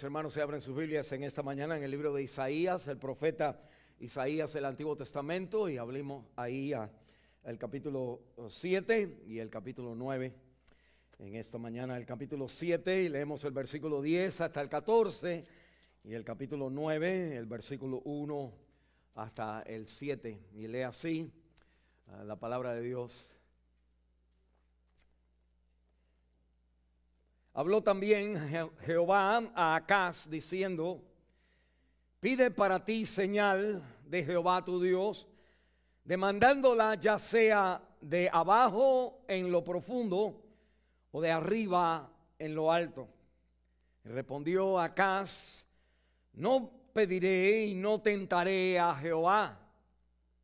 pues hermanos, se abren sus Biblias en esta mañana en el libro de Isaías, el profeta Isaías del Antiguo Testamento, y hablemos ahí el capítulo 7 y el capítulo 9. En esta mañana el capítulo 7 y leemos el versículo 10 hasta el 14 y el capítulo 9, el versículo 1 hasta el 7. Y lee así la palabra de Dios. Habló también Jehová a Acaz diciendo: pide para ti señal de Jehová tu Dios, demandándola ya sea de abajo en lo profundo o de arriba en lo alto. Y respondió Acaz: no pediré y no tentaré a Jehová.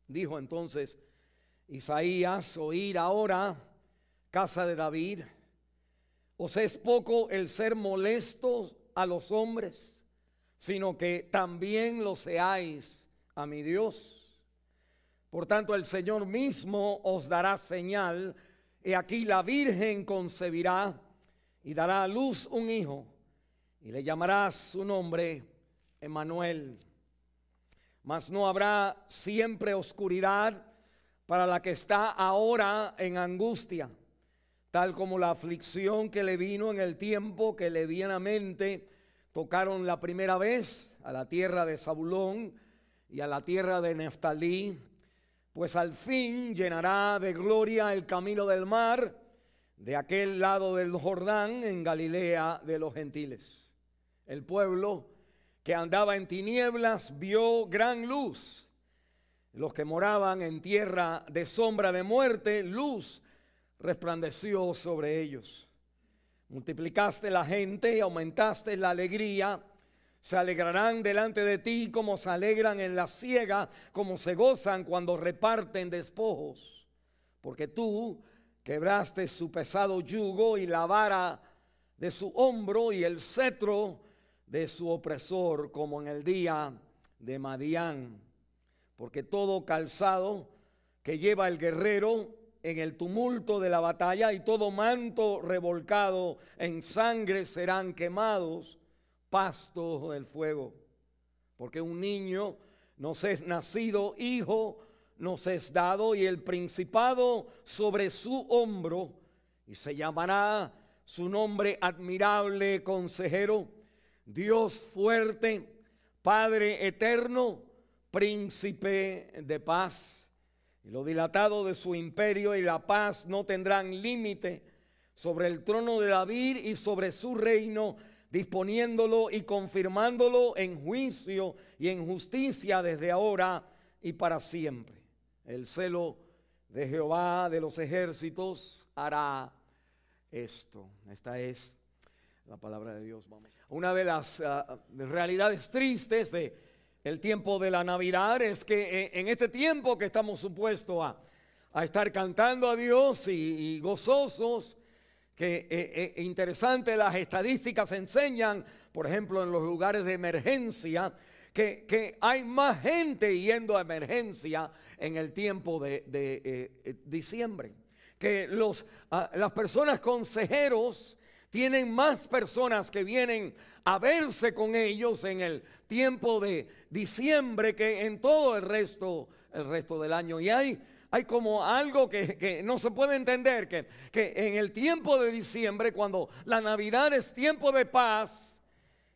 Dijo entonces Isaías: oíd ahora, casa de David. ¿Os es poco el ser molestos a los hombres, sino que también lo seáis a mi Dios? Por tanto, el Señor mismo os dará señal. He aquí la Virgen concebirá y dará a luz un hijo, y le llamarás su nombre Emmanuel. Mas no habrá siempre oscuridad para la que está ahora en angustia, tal como la aflicción que le vino en el tiempo que levianamente tocaron la primera vez a la tierra de Zabulón y a la tierra de Neftalí, pues al fin llenará de gloria el camino del mar de aquel lado del Jordán en Galilea de los gentiles. El pueblo que andaba en tinieblas vio gran luz. Los que moraban en tierra de sombra de muerte, luz resplandeció sobre ellos. Multiplicaste la gente y aumentaste la alegría. Se alegrarán delante de ti como se alegran en la siega, como se gozan cuando reparten despojos. Porque tú quebraste su pesado yugo y la vara de su hombro y el cetro de su opresor, como en el día de Madián. Porque todo calzado que lleva el guerrero en el tumulto de la batalla y todo manto revolcado en sangre serán quemados, pasto del fuego. Porque un niño nos es nacido, hijo nos es dado, y el principado sobre su hombro, y se llamará su nombre admirable, consejero, Dios fuerte, Padre eterno, príncipe de paz. Y lo dilatado de su imperio y la paz no tendrán límite sobre el trono de David y sobre su reino, disponiéndolo y confirmándolo en juicio y en justicia desde ahora y para siempre. El celo de Jehová de los ejércitos hará esto. Esta es la palabra de Dios. Vamos. Una de las realidades tristes de el tiempo de la Navidad es que en este tiempo que estamos supuestos a estar cantando a Dios y gozosos, que interesante, las estadísticas enseñan, por ejemplo, en los lugares de emergencia, que hay más gente yendo a emergencia en el tiempo de diciembre. Que las personas consejeros tienen más personas que vienen a verse con ellos en el tiempo de diciembre que en todo el resto del año. Y hay como algo que no se puede entender, que en el tiempo de diciembre, cuando la Navidad es tiempo de paz,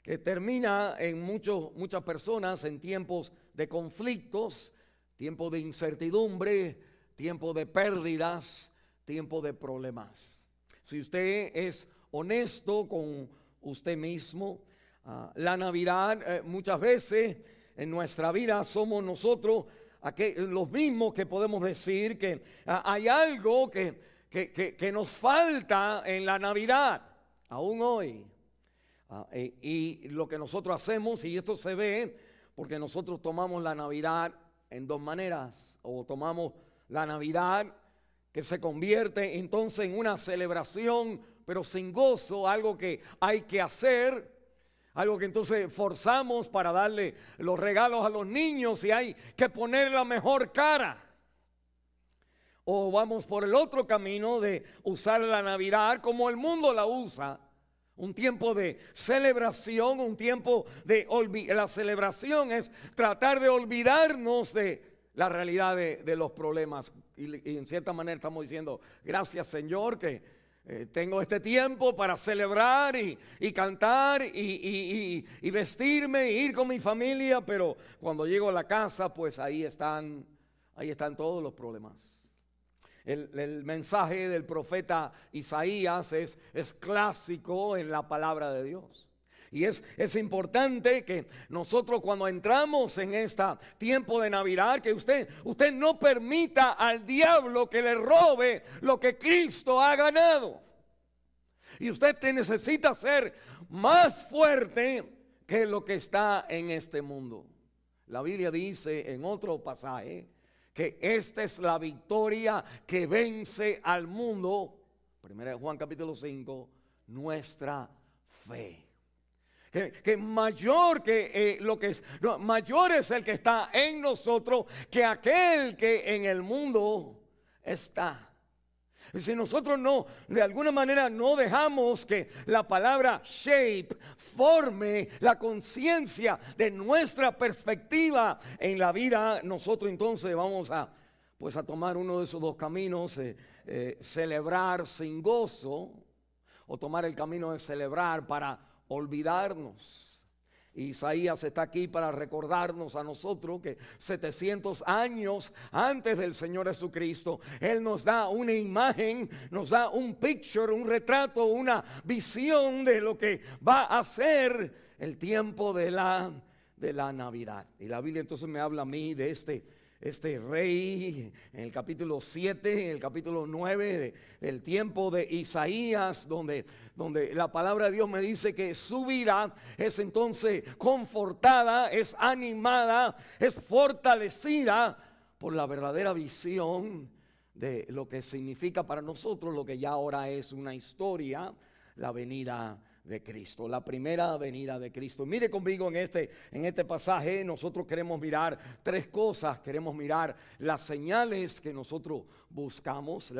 que termina en muchas personas en tiempos de conflictos, tiempo de incertidumbre, tiempo de pérdidas, tiempo de problemas. Si usted es honesto con usted mismo, la Navidad muchas veces en nuestra vida somos nosotros los mismos que podemos decir que hay algo que nos falta en la Navidad, aún hoy. Y lo que nosotros hacemos, y esto se ve porque nosotros tomamos la Navidad en dos maneras, o tomamos la Navidad que se convierte entonces en una celebración pero sin gozo, algo que hay que hacer, algo que entonces forzamos para darle los regalos a los niños y hay que poner la mejor cara. O vamos por el otro camino de usar la Navidad como el mundo la usa, un tiempo de celebración, un tiempo de la celebración es tratar de olvidarnos de la realidad de los problemas. Y en cierta manera estamos diciendo, gracias Señor que tengo este tiempo para celebrar y cantar y vestirme e ir con mi familia, pero cuando llego a la casa, pues ahí están todos los problemas. El mensaje del profeta Isaías es clásico en la palabra de Dios. Y es importante que nosotros cuando entramos en este tiempo de Navidad, que usted no permita al diablo que le robe lo que Cristo ha ganado. Y usted necesita ser más fuerte que lo que está en este mundo. La Biblia dice en otro pasaje que esta es la victoria que vence al mundo. 1 Juan capítulo 5, nuestra fe. Que mayor que lo que es, no, mayor es el que está en nosotros que aquel que en el mundo está. Y si nosotros no, de alguna manera no dejamos que la palabra shape forme la conciencia de nuestra perspectiva en la vida, nosotros entonces vamos a tomar uno de esos dos caminos, celebrar sin gozo o tomar el camino de celebrar para olvidarnos. Isaías está aquí para recordarnos a nosotros que 700 años antes del Señor Jesucristo, Él nos da una imagen, nos da un picture, un retrato, una visión de lo que va a ser el tiempo de la Navidad. Y la Biblia entonces me habla a mí de este rey en el capítulo 7, en el capítulo 9 del tiempo de Isaías, donde la palabra de Dios me dice que su vida es entonces confortada, es animada, es fortalecida por la verdadera visión de lo que significa para nosotros lo que ya ahora es una historia, la venida de Cristo, la primera venida de Cristo. Mire conmigo en este pasaje nosotros queremos mirar tres cosas. Queremos mirar las señales que nosotros buscamos,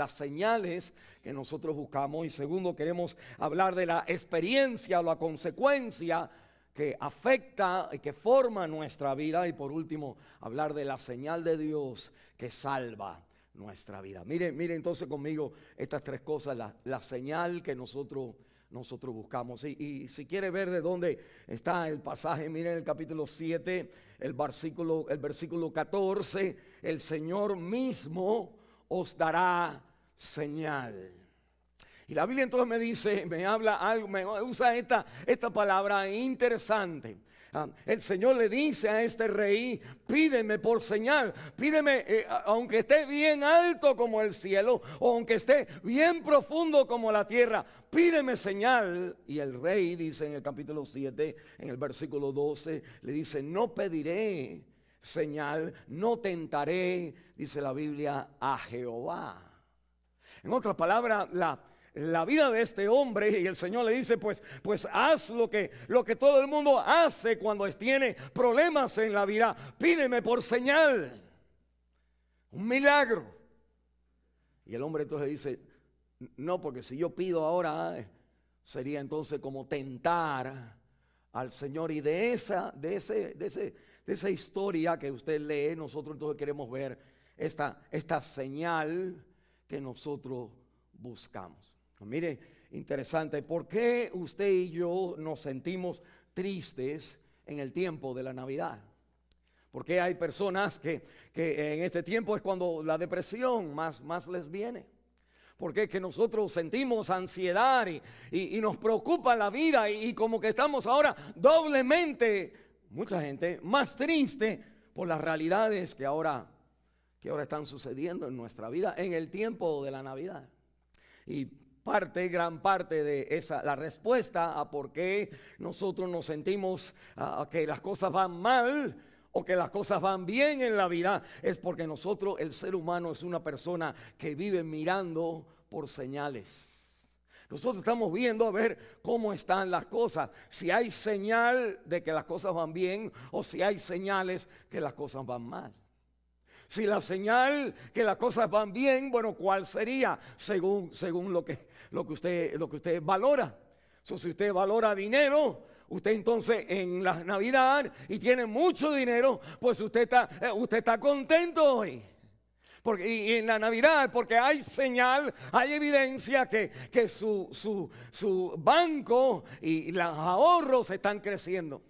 y segundo queremos hablar de la experiencia o la consecuencia que afecta y que forma nuestra vida, y por último hablar de la señal de Dios que salva nuestra vida. Mire entonces conmigo estas tres cosas, la señal que nosotros buscamos. Y si quiere ver de dónde está el pasaje, miren el capítulo 7, el versículo 14, el Señor mismo os dará señal. Y la Biblia entonces me habla algo, me usa esta palabra interesante. El Señor le dice a este rey, pídeme por señal, pídeme aunque esté bien alto como el cielo, o aunque esté bien profundo como la tierra, pídeme señal. Y el rey dice en el capítulo 7, en el versículo 12, le dice, no pediré señal, no tentaré, dice la Biblia, a Jehová. En otras palabras, la vida de este hombre, y el Señor le dice, pues haz lo que todo el mundo hace cuando tiene problemas en la vida. Pídeme por señal, un milagro. Y el hombre entonces dice, no, porque si yo pido ahora sería entonces como tentar al Señor. Y de esa historia que usted lee, nosotros entonces queremos ver esta señal que nosotros buscamos. Mire, interesante, ¿por qué usted y yo nos sentimos tristes en el tiempo de la Navidad? Porque hay personas que en este tiempo es cuando la depresión más les viene. Porque es que nosotros sentimos ansiedad y nos preocupa la vida y como que estamos ahora doblemente, mucha gente, más triste por las realidades que ahora están sucediendo en nuestra vida en el tiempo de la Navidad. Y gran parte de la respuesta a por qué nosotros nos sentimos que las cosas van mal o que las cosas van bien en la vida es porque nosotros, el ser humano, es una persona que vive mirando por señales. Nosotros estamos viendo a ver cómo están las cosas, si hay señal de que las cosas van bien o si hay señales que las cosas van mal. Si la señal que las cosas van bien, bueno, ¿cuál sería? Según lo que usted valora. Si usted valora dinero, usted entonces en la Navidad y tiene mucho dinero, pues usted está contento hoy. Porque, y en la Navidad, porque hay señal, hay evidencia que su banco y los ahorros están creciendo.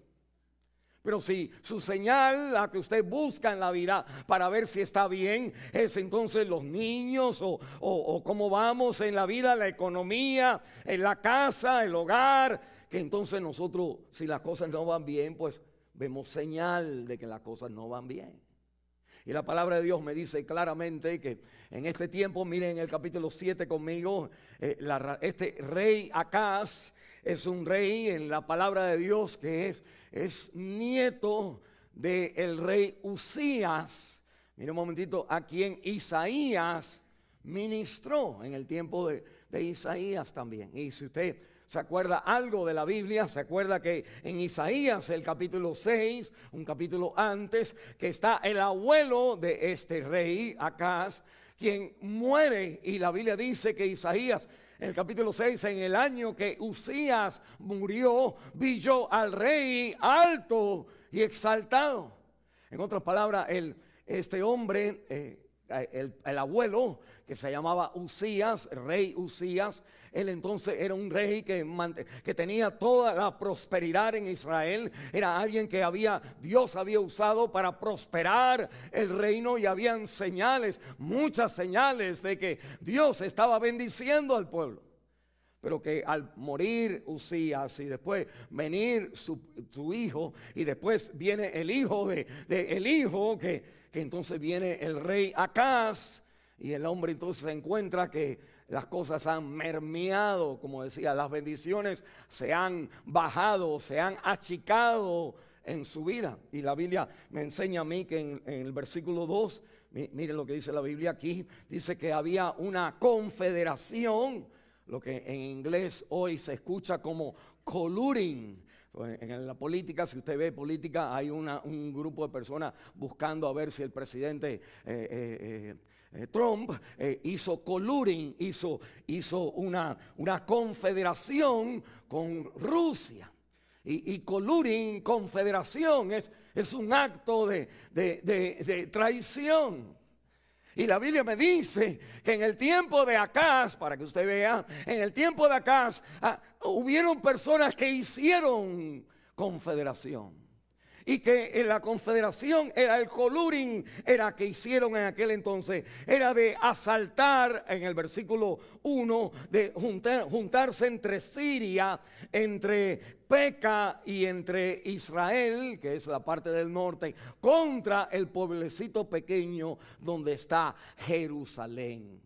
Pero si su señal, la que usted busca en la vida para ver si está bien, es entonces los niños o cómo vamos en la vida, la economía, en la casa, el hogar, que entonces nosotros, si las cosas no van bien, pues vemos señal de que las cosas no van bien. Y la palabra de Dios me dice claramente que en este tiempo, miren en el capítulo 7 conmigo, este rey Acaz es un rey en la palabra de Dios que es nieto del rey Usías. Mire un momentito, a quien Isaías ministró en el tiempo de Isaías también. Y si usted se acuerda algo de la Biblia, se acuerda que en Isaías, el capítulo 6, un capítulo antes, que está el abuelo de este rey Acaz, quien muere, y la Biblia dice que Isaías, en el capítulo 6, en el año que Usías murió, vi yo al rey alto y exaltado. En otras palabras, este hombre, el abuelo, que se llamaba Usías, rey Usías, él entonces era un rey que tenía toda la prosperidad en Israel. Era alguien que Dios había usado para prosperar el reino, y habían señales, muchas señales de que Dios estaba bendiciendo al pueblo. Pero que al morir Usías y después venir su hijo, y después viene el hijo el hijo, que entonces viene el rey Acaz, y el hombre entonces se encuentra que las cosas han mermeado, como decía, las bendiciones se han bajado, se han achicado en su vida. Y la Biblia me enseña a mí que en el versículo 2, miren lo que dice la Biblia aquí, dice que había una confederación, lo que en inglés hoy se escucha como colluding. En la política, si usted ve política, hay un grupo de personas buscando a ver si el presidente Trump hizo colluding, hizo una confederación con Rusia. Y colluding, confederación, es un acto de traición. Y la Biblia me dice que en el tiempo de Acaz, para que usted vea, en el tiempo de Acaz hubieron personas que hicieron confederación. Y que en la confederación era el colluding, era que hicieron en aquel entonces, era de asaltar, en el versículo 1, de juntarse entre Siria, entre Peca y entre Israel, que es la parte del norte, contra el pueblecito pequeño donde está Jerusalén.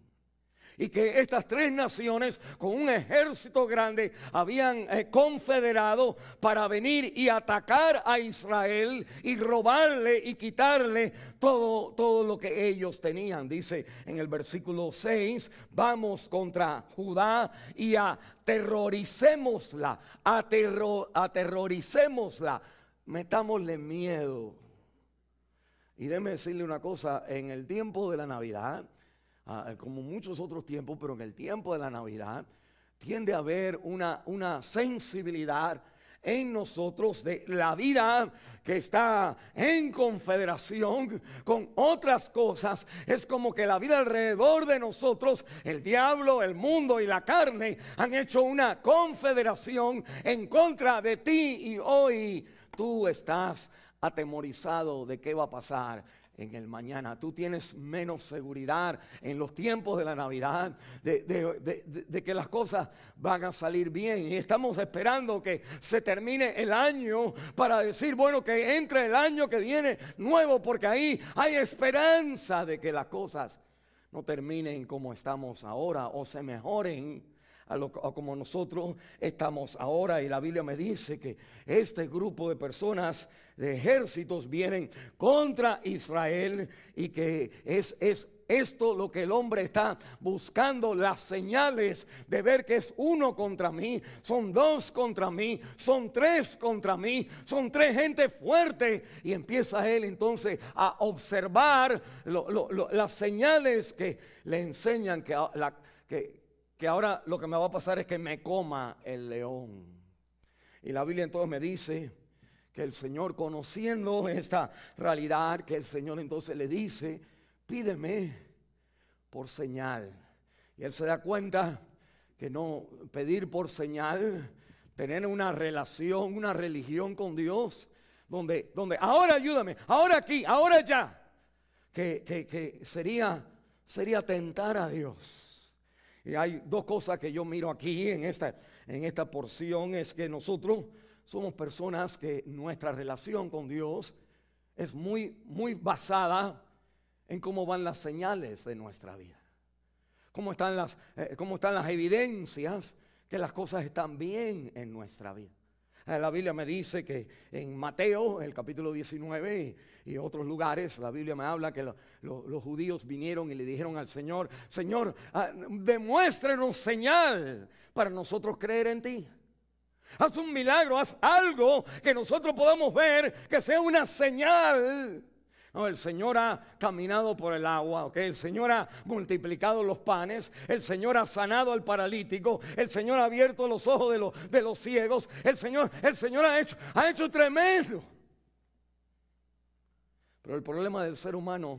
Y que estas tres naciones con un ejército grande habían confederado para venir y atacar a Israel y robarle y quitarle todo lo que ellos tenían. Dice en el versículo 6, vamos contra Judá y aterroricémosla, aterroricémosla, metámosle miedo. Y déjeme decirle una cosa, en el tiempo de la Navidad, como muchos otros tiempos, pero en el tiempo de la Navidad tiende a haber una sensibilidad en nosotros de la vida que está en confederación con otras cosas. Es como que la vida alrededor de nosotros, el diablo, el mundo y la carne han hecho una confederación en contra de ti, y hoy tú estás atemorizado de qué va a pasar en el mañana. Tú tienes menos seguridad en los tiempos de la Navidad de que las cosas van a salir bien, y estamos esperando que se termine el año para decir, bueno, que entre el año que viene nuevo, porque ahí hay esperanza de que las cosas no terminen como estamos ahora o se mejoren a como nosotros estamos ahora. Y la Biblia me dice que este grupo de personas, de ejércitos, vienen contra Israel, y que es esto lo que el hombre está buscando, las señales de ver que es uno contra mí, son dos contra mí, son tres contra mí, son tres gente fuerte. Y empieza él entonces a observar las señales que le enseñan que que ahora lo que me va a pasar es que me coma el león. Y la Biblia entonces me dice que el Señor, conociendo esta realidad, que el Señor entonces le dice, pídeme por señal. Y él se da cuenta que no pedir por señal, tener una relación, una religión con Dios, donde ahora ayúdame, ahora aquí, ahora ya, que sería tentar a Dios. Y hay dos cosas que yo miro aquí en esta porción, es que nosotros somos personas que nuestra relación con Dios es muy, muy basada en cómo van las señales de nuestra vida. Cómo están las evidencias que las cosas están bien en nuestra vida. La Biblia me dice que en Mateo, el capítulo 19 y otros lugares, la Biblia me habla que los judíos vinieron y le dijeron al Señor, Señor, demuéstrenos señal para nosotros creer en ti. Haz un milagro, haz algo que nosotros podamos ver que sea una señal. No, el Señor ha caminado por el agua, ¿okay? El Señor ha multiplicado los panes, el Señor ha sanado al paralítico, el Señor ha abierto los ojos de los ciegos, el Señor ha hecho tremendo. Pero el problema del ser humano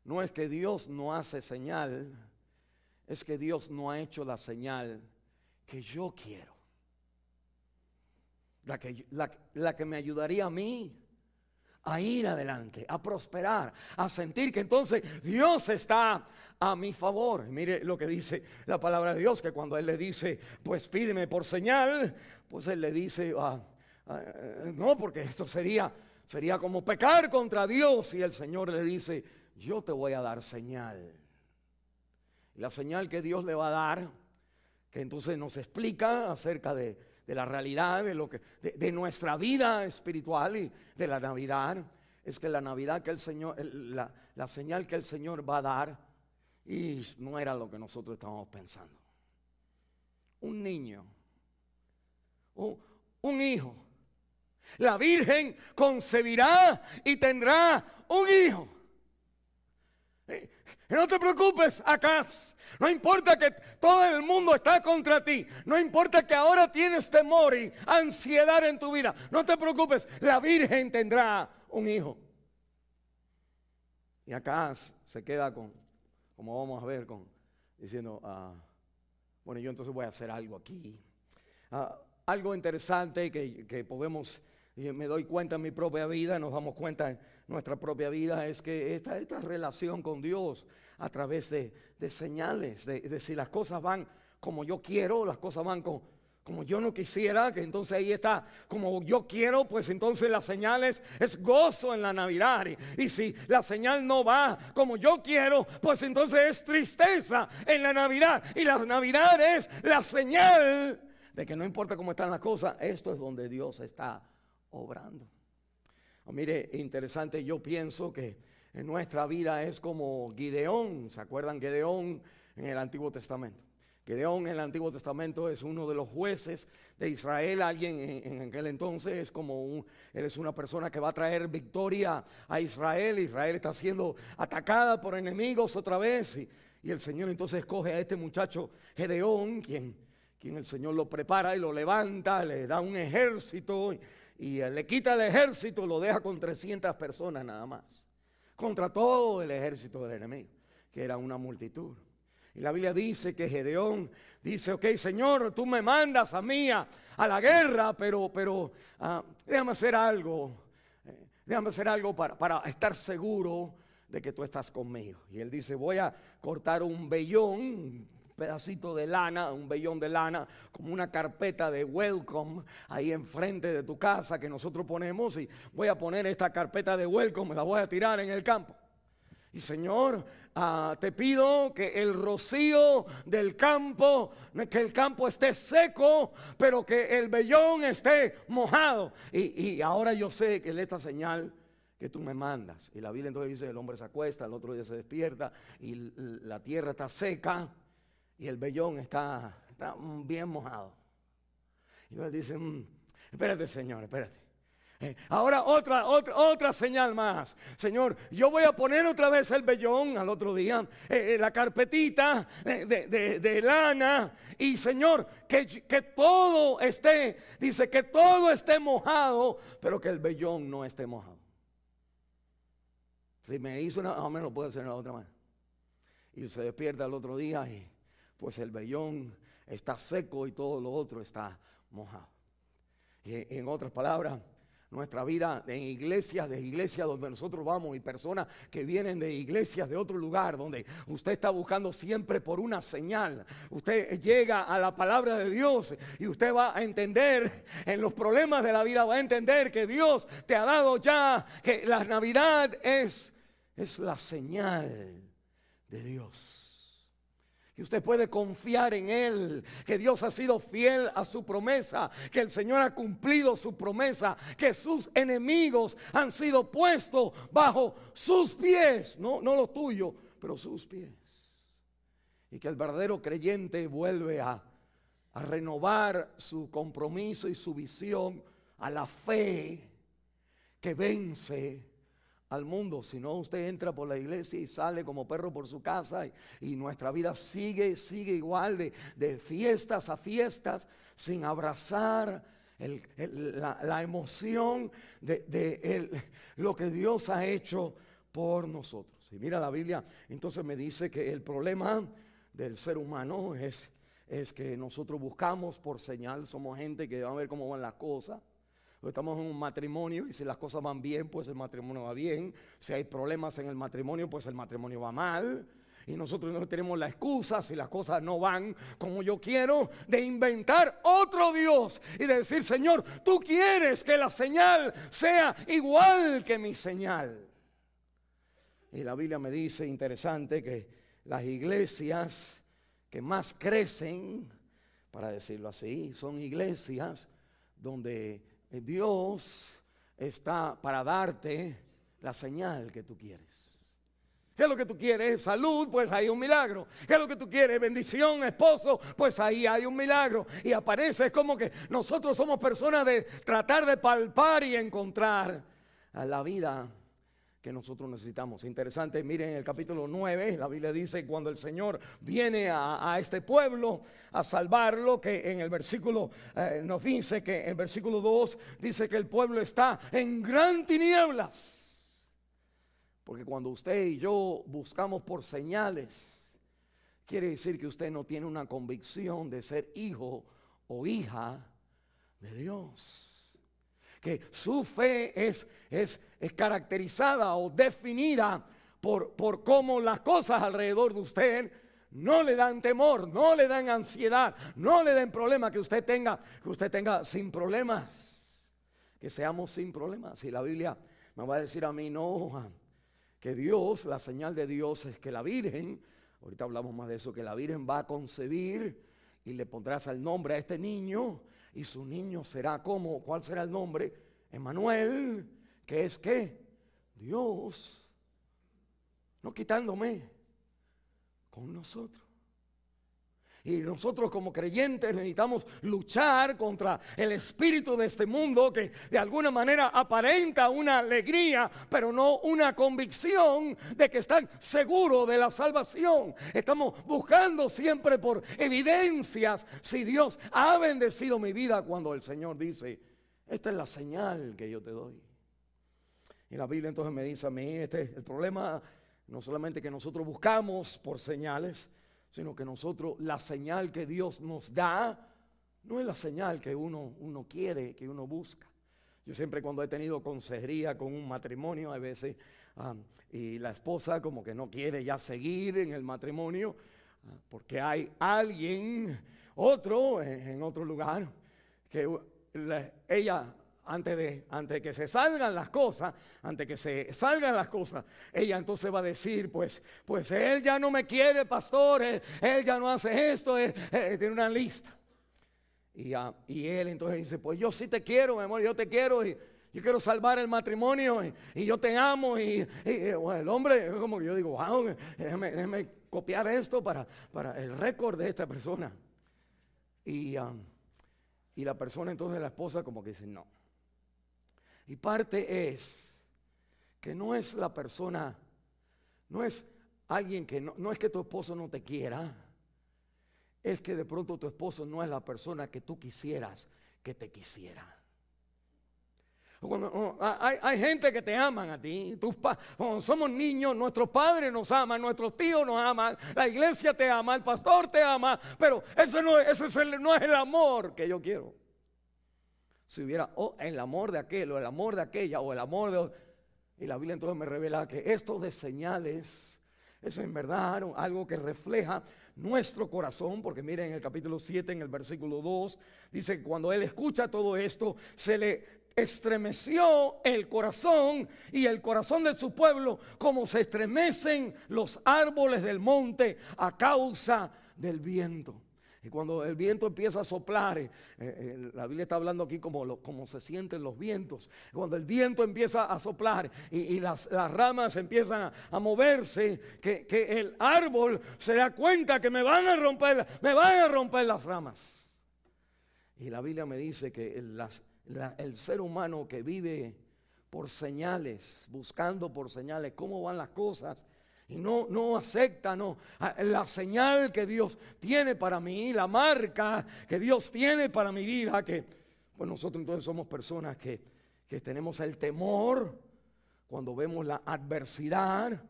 no es que Dios no hace señal, es que Dios no ha hecho la señal que yo quiero. La que me ayudaría a mí a ir adelante, a prosperar, a sentir que entonces Dios está a mi favor. Mire lo que dice la palabra de Dios, que cuando Él le dice, pues pídeme por señal, pues Él le dice, no, porque esto sería como pecar contra Dios. Y el Señor le dice, yo te voy a dar señal. Y la señal que Dios le va a dar, que entonces nos explica acerca de la realidad, de nuestra vida espiritual y de la Navidad, es que la Navidad que el Señor, la señal que el Señor va a dar, y no era lo que nosotros estábamos pensando. Un niño, un hijo, la Virgen concebirá y tendrá un hijo. No te preocupes, Acaz. No importa que todo el mundo está contra ti. No importa que ahora tienes temor y ansiedad en tu vida. No te preocupes, la Virgen tendrá un hijo. Y Acaz se queda como vamos a ver, diciendo, bueno, yo entonces voy a hacer algo aquí. Algo interesante que podemos, y me doy cuenta en mi propia vida, nos damos cuenta en nuestra propia vida, es que esta relación con Dios a través de señales, de si las cosas van como yo quiero, las cosas van como yo no quisiera, que entonces ahí está, como yo quiero, pues entonces las señales es gozo en la Navidad. Y si la señal no va como yo quiero, pues entonces es tristeza en la Navidad. Y la Navidad es la señal de que no importa cómo están las cosas, esto es donde Dios está obrando. Mire, interesante, yo pienso que en nuestra vida es como Gideón. ¿Se acuerdan Gideón en el Antiguo Testamento? Gideón en el Antiguo Testamento es uno de los jueces de Israel. Alguien en aquel entonces es él es una persona que va a traer victoria a Israel. Israel está siendo atacada por enemigos otra vez, y el Señor entonces escoge a este muchacho Gedeón, quien el Señor lo prepara y lo levanta, le da un ejército y le quita el ejército, lo deja con 300 personas nada más, contra todo el ejército del enemigo, que era una multitud. Y la Biblia dice que Gedeón dice, ok, Señor, tú me mandas a mí a la guerra, pero déjame hacer algo para estar seguro de que tú estás conmigo. Y él dice, voy a cortar un vellón, pedacito de lana, un vellón de lana, como una carpeta de welcome ahí enfrente de tu casa que nosotros ponemos, y voy a poner esta carpeta de welcome, me la voy a tirar en el campo. Y Señor, te pido que el rocío del campo, que el campo esté seco, pero que el vellón esté mojado. Y ahora yo sé que es esta señal que tú me mandas. Y la Biblia entonces dice, el hombre se acuesta, el otro día se despierta y la tierra está seca y el vellón está bien mojado. Y entonces dicen, espérate Señor, espérate. Ahora otra señal más. Señor, yo voy a poner otra vez el vellón al otro día, la carpetita de lana. Y Señor, que todo esté, dice que todo esté mojado, pero que el vellón no esté mojado. Si me hizo una, o menos puede hacer la otra más. Y se despierta el otro día y pues el vellón está seco y todo lo otro está mojado. Y en otras palabras, nuestra vida en iglesias, de iglesias donde nosotros vamos, y personas que vienen de iglesias de otro lugar, donde usted está buscando siempre por una señal. Usted llega a la palabra de Dios y usted va a entender en los problemas de la vida, va a entender que Dios te ha dado ya, que la Navidad es la señal de Dios. Y usted puede confiar en Él, que Dios ha sido fiel a su promesa, que el Señor ha cumplido su promesa, que sus enemigos han sido puestos bajo sus pies, no los tuyos, pero sus pies. Y que el verdadero creyente vuelve a renovar su compromiso y su visión a la fe que vence al mundo. Si no, usted entra por la iglesia y sale como perro por su casa, y nuestra vida sigue igual de fiestas a fiestas, sin abrazar la emoción de lo que Dios ha hecho por nosotros. Y mira, la Biblia entonces me dice que el problema del ser humano es que nosotros buscamos por señal. Somos gente que va a ver cómo van las cosas. Estamos en un matrimonio y si las cosas van bien, pues el matrimonio va bien. Si hay problemas en el matrimonio, pues el matrimonio va mal. Y nosotros no tenemos la excusa, si las cosas no van como yo quiero, de inventar otro Dios y de decir: Señor, tú quieres que la señal sea igual que mi señal. Y la Biblia me dice, interesante, que las iglesias que más crecen, para decirlo así, son iglesias donde Dios está para darte la señal que tú quieres. ¿Qué es lo que tú quieres? Salud, pues ahí hay un milagro. ¿Qué es lo que tú quieres? Bendición, esposo, pues ahí hay un milagro. Y aparece, es como que nosotros somos personas de tratar de palpar y encontrar la vida que nosotros necesitamos. Interesante, miren el capítulo 9, la Biblia dice cuando el Señor viene a este pueblo a salvarlo, que en el versículo nos dice que en el versículo 2 dice que el pueblo está en gran tinieblas. Porque cuando usted y yo buscamos por señales, quiere decir que usted no tiene una convicción de ser hijo o hija de Dios. Que su fe es caracterizada o definida por cómo las cosas alrededor de usted no le dan temor, no le dan ansiedad, no le den problemas, que usted tenga sin problemas, que seamos sin problemas. Y la Biblia me va a decir a mí, no, que Dios, la señal de Dios es que la Virgen, ahorita hablamos más de eso, que la Virgen va a concebir y le pondrás el nombre a este niño. Y su niño será como, ¿cuál será el nombre? Emmanuel, que es ¿qué? Dios, no quitándome, con nosotros. Y nosotros como creyentes necesitamos luchar contra el espíritu de este mundo que de alguna manera aparenta una alegría, pero no una convicción de que están seguros de la salvación. Estamos buscando siempre por evidencias si Dios ha bendecido mi vida, cuando el Señor dice: esta es la señal que yo te doy. Y la Biblia entonces me dice a mí, el problema no solamente que nosotros buscamos por señales, sino que nosotros, la señal que Dios nos da, no es la señal que uno quiere, que uno busca. Yo siempre, cuando he tenido consejería con un matrimonio, a veces, y la esposa como que no quiere ya seguir en el matrimonio, porque hay alguien, otro, en otro lugar, que ella, antes de que se salgan las cosas, ella entonces va a decir, pues él ya no me quiere, pastor, él ya no hace esto, tiene una lista. Y él entonces dice: pues yo sí te quiero, mi amor, yo te quiero, y yo quiero salvar el matrimonio, y yo te amo. Y bueno, el hombre, como que yo digo: wow, déjame copiar esto para el récord de esta persona. Y la persona entonces, la esposa, como que dice: no. Y parte es que no es la persona, no es alguien que no es que tu esposo no te quiera, es que de pronto tu esposo no es la persona que tú quisieras que te quisiera. Hay gente que te aman a ti. Cuando somos niños, nuestros padres nos aman, nuestros tíos nos aman, la iglesia te ama, el pastor te ama, pero ese no es el amor que yo quiero. Si hubiera el amor de aquel o el amor de aquella o el amor de... Y la Biblia entonces me revela que esto de señales es en verdad algo que refleja nuestro corazón, porque miren en el capítulo 7, en el versículo 2, dice que cuando él escucha todo esto, se le estremeció el corazón y el corazón de su pueblo, como se estremecen los árboles del monte a causa del viento. Y cuando el viento empieza a soplar, la Biblia está hablando aquí como se sienten los vientos. Cuando el viento empieza a soplar y las ramas empiezan a moverse, que el árbol se da cuenta que me van a romper las ramas. Y la Biblia me dice que el ser humano que vive por señales, buscando por señales cómo van las cosas, y no acepta la señal que Dios tiene para mí, la marca que Dios tiene para mi vida, que pues nosotros entonces somos personas que tenemos el temor cuando vemos la adversidad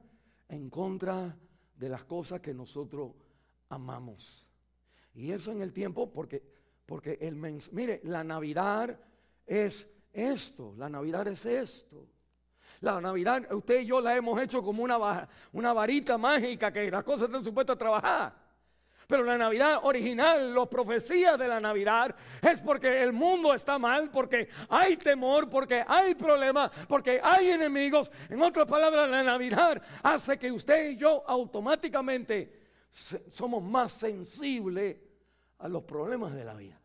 en contra de las cosas que nosotros amamos. Y eso en el tiempo porque mire, la Navidad es esto, la Navidad es esto. La Navidad, usted y yo la hemos hecho como una varita mágica que las cosas están supuestas a trabajar. Pero la Navidad original, las profecías de la Navidad es porque el mundo está mal, porque hay temor, porque hay problemas, porque hay enemigos. En otras palabras, la Navidad hace que usted y yo automáticamente somos más sensibles a los problemas de la vida.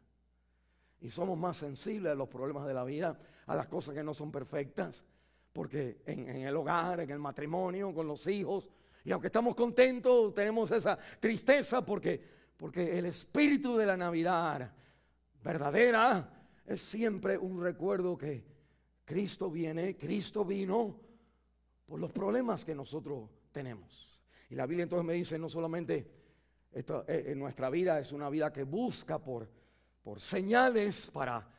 Y somos más sensibles a los problemas de la vida, a las cosas que no son perfectas. Porque en el hogar, en el matrimonio, con los hijos, y aunque estamos contentos, tenemos esa tristeza porque el espíritu de la Navidad verdadera es siempre un recuerdo que Cristo vino por los problemas que nosotros tenemos. Y la Biblia entonces me dice, no solamente en nuestra vida es una vida que busca por señales para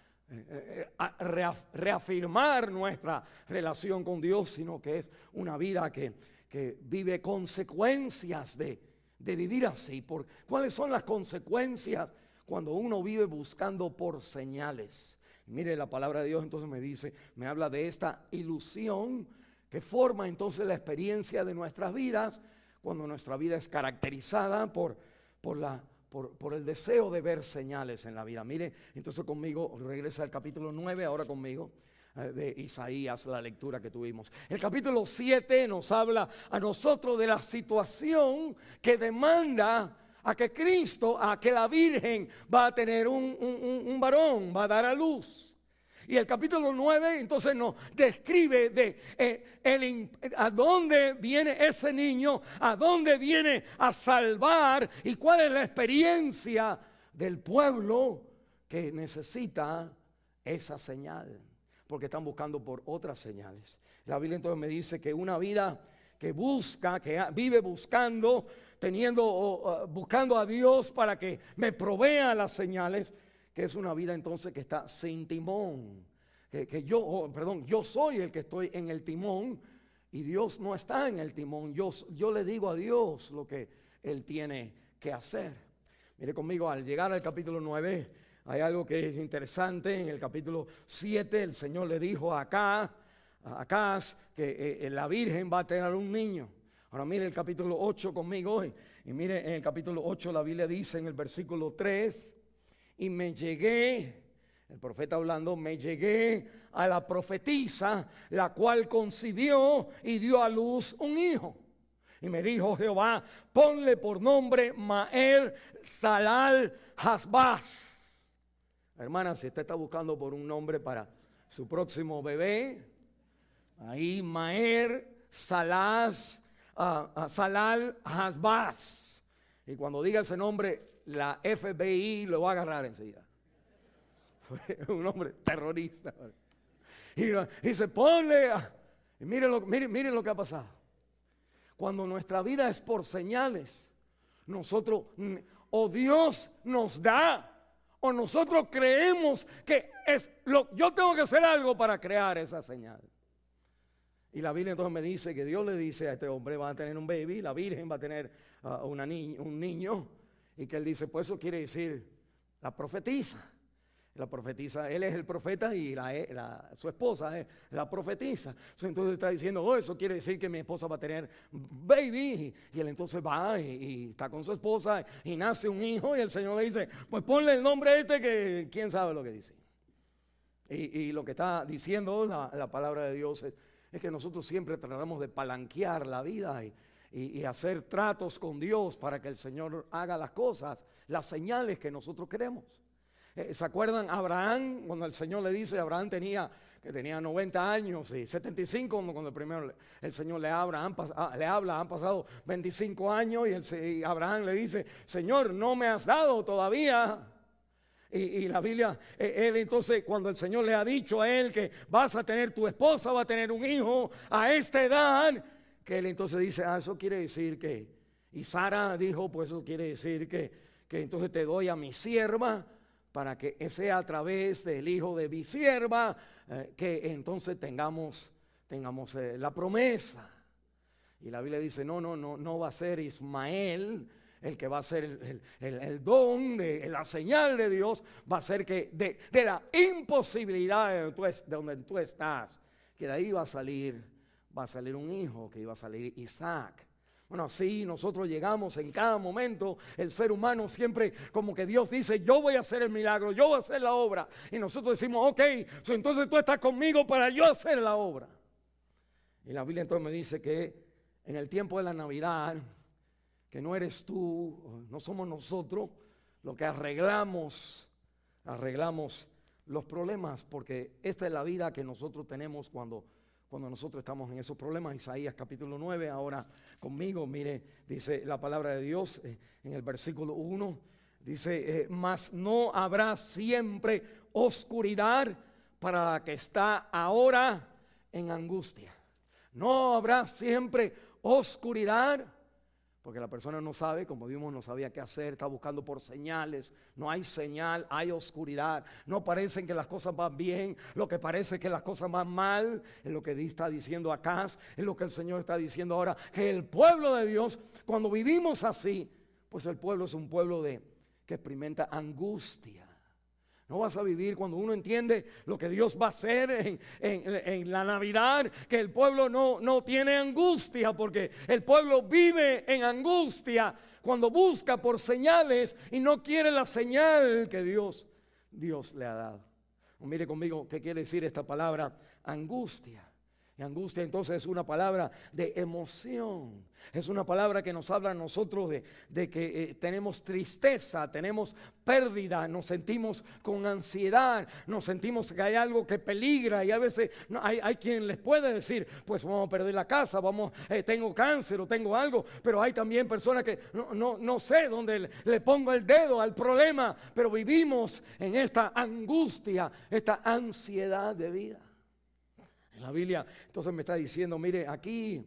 reafirmar nuestra relación con Dios, sino que es una vida que vive consecuencias de vivir así. ¿Cuáles son las consecuencias cuando uno vive buscando por señales? Mire, la palabra de Dios entonces me habla de esta ilusión que forma entonces la experiencia de nuestras vidas, cuando nuestra vida es caracterizada por el deseo de ver señales en la vida. Mire, entonces conmigo, regresa al capítulo 9, ahora conmigo, de Isaías, la lectura que tuvimos. El capítulo 7 nos habla a nosotros de la situación que demanda a que Cristo, a que la Virgen va a tener un varón, va a dar a luz. Y el capítulo 9 entonces nos describe a dónde viene ese niño, a dónde viene a salvar y cuál es la experiencia del pueblo que necesita esa señal, porque están buscando por otras señales. La Biblia entonces me dice que una vida que busca, que vive buscando, buscando a Dios para que me provea las señales, que es una vida entonces que está sin timón, yo soy el que estoy en el timón y Dios no está en el timón. Yo le digo a Dios lo que Él tiene que hacer. Mire conmigo, al llegar al capítulo 9 hay algo que es interesante. En el capítulo 7 el Señor le dijo a Acaz que la Virgen va a tener un niño. Ahora mire el capítulo 8 conmigo y mire en el capítulo 8 la Biblia dice en el versículo 3: y me llegué, el profeta hablando, me llegué a la profetisa, la cual concibió y dio a luz un hijo. Y me dijo Jehová, ponle por nombre Maher Salal Hasbaz. Hermana, si usted está buscando por un nombre para su próximo bebé, ahí Maher Salal Hasbaz. Y cuando diga ese nombre, la FBI lo va a agarrar enseguida. Fue un hombre terrorista. y dice, ponle. Y miren lo que ha pasado. Cuando nuestra vida es por señales, nosotros, o Dios nos da, o nosotros creemos que yo tengo que hacer algo para crear esa señal. Y la Biblia entonces me dice que Dios le dice a este hombre, va a tener un baby, la Virgen va a tener un niño, y que él dice, pues eso quiere decir la profetisa. La profetisa, él es el profeta y su esposa es la profetisa. Entonces está diciendo, eso quiere decir que mi esposa va a tener baby. Y él entonces va y está con su esposa y nace un hijo, y el Señor le dice, pues ponle el nombre que quién sabe lo que dice. Y lo que está diciendo la palabra de Dios es que nosotros siempre tratamos de palanquear la vida y hacer tratos con Dios para que el Señor haga las cosas, las señales que nosotros queremos. ¿Se acuerdan Abraham? Cuando el Señor le dice, Abraham tenía 90 años y 75 cuando primero el Señor le habla, han pasado 25 años y Abraham le dice, Señor, no me has dado todavía. Y la Biblia, él entonces cuando el Señor le ha dicho a él que vas a tener tu esposa, va a tener un hijo a esta edad, que él entonces dice, eso quiere decir que, y Sara dijo, pues eso quiere decir que entonces te doy a mi sierva, para que sea a través del hijo de mi sierva que entonces tengamos la promesa. Y la Biblia dice, no va a ser Ismael el que va a ser el don, la señal de Dios, va a ser que de la imposibilidad de donde tú estás, que de ahí va a salir un hijo, que iba a salir Isaac. Bueno, así nosotros llegamos en cada momento, el ser humano siempre como que Dios dice, yo voy a hacer el milagro, yo voy a hacer la obra. Y nosotros decimos, ok, entonces tú estás conmigo para yo hacer la obra. Y la Biblia entonces me dice que en el tiempo de la Navidad, que no eres tú, no somos nosotros los que arreglamos los problemas, porque esta es la vida que nosotros tenemos cuando nosotros estamos en esos problemas. Isaías capítulo 9, ahora conmigo, mire, dice la palabra de Dios en el versículo 1, dice, mas no habrá siempre oscuridad para la que está ahora en angustia. No habrá siempre oscuridad, porque la persona no sabe, como vimos, no sabía qué hacer, está buscando por señales. No hay señal, hay oscuridad. No parecen que las cosas van bien, lo que parece que las cosas van mal. Es lo que está diciendo acá, es lo que el Señor está diciendo ahora. Que el pueblo de Dios, cuando vivimos así, pues el pueblo es un pueblo que experimenta angustia. No vas a vivir cuando uno entiende lo que Dios va a hacer en la Navidad, que el pueblo no tiene angustia, porque el pueblo vive en angustia cuando busca por señales y no quiere la señal que Dios le ha dado. Mire conmigo qué quiere decir esta palabra angustia. Y angustia entonces es una palabra de emoción. Es una palabra que nos habla a nosotros de que tenemos tristeza, tenemos pérdida, nos sentimos con ansiedad, nos sentimos que hay algo que peligra. Y a veces hay quien les puede decir, pues vamos a perder la casa, tengo cáncer o tengo algo. Pero hay también personas que no sé dónde le pongo el dedo al problema, pero vivimos en esta angustia, esta ansiedad de vida. La Biblia entonces me está diciendo, mire, aquí,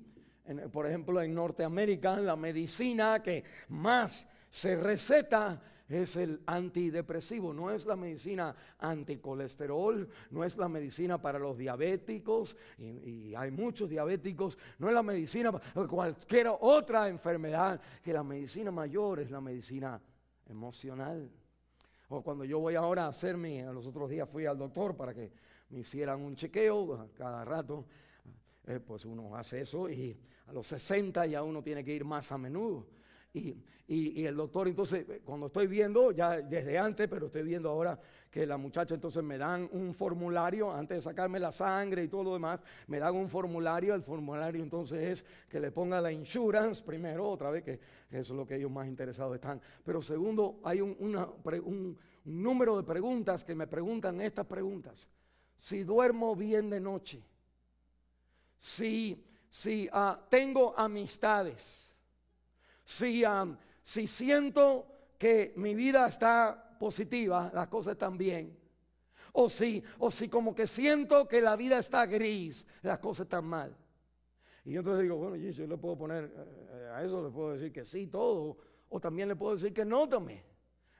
por ejemplo, en Norteamérica, la medicina que más se receta es el antidepresivo. No es la medicina anticolesterol, no es la medicina para los diabéticos, y hay muchos diabéticos. No es la medicina para cualquier otra enfermedad, que la medicina mayor es la medicina emocional. O cuando yo voy ahora a los otros días fui al doctor para que me hicieran un chequeo cada rato, pues uno hace eso, y a los 60 ya uno tiene que ir más a menudo. Y el doctor entonces, cuando estoy viendo, ya desde antes, pero estoy viendo ahora que la muchacha entonces me dan un formulario, antes de sacarme la sangre y todo lo demás, me dan un formulario. El formulario entonces es que le ponga la insurance primero, otra vez, que eso es lo que ellos más interesados están. Pero segundo, hay un número de preguntas que me preguntan estas preguntas. Si duermo bien de noche, si tengo amistades, si siento que mi vida está positiva, las cosas están bien, o si como que siento que la vida está gris, las cosas están mal. Y yo entonces digo, bueno, yo le puedo poner, a eso le puedo decir que sí, todo, o también le puedo decir que no también.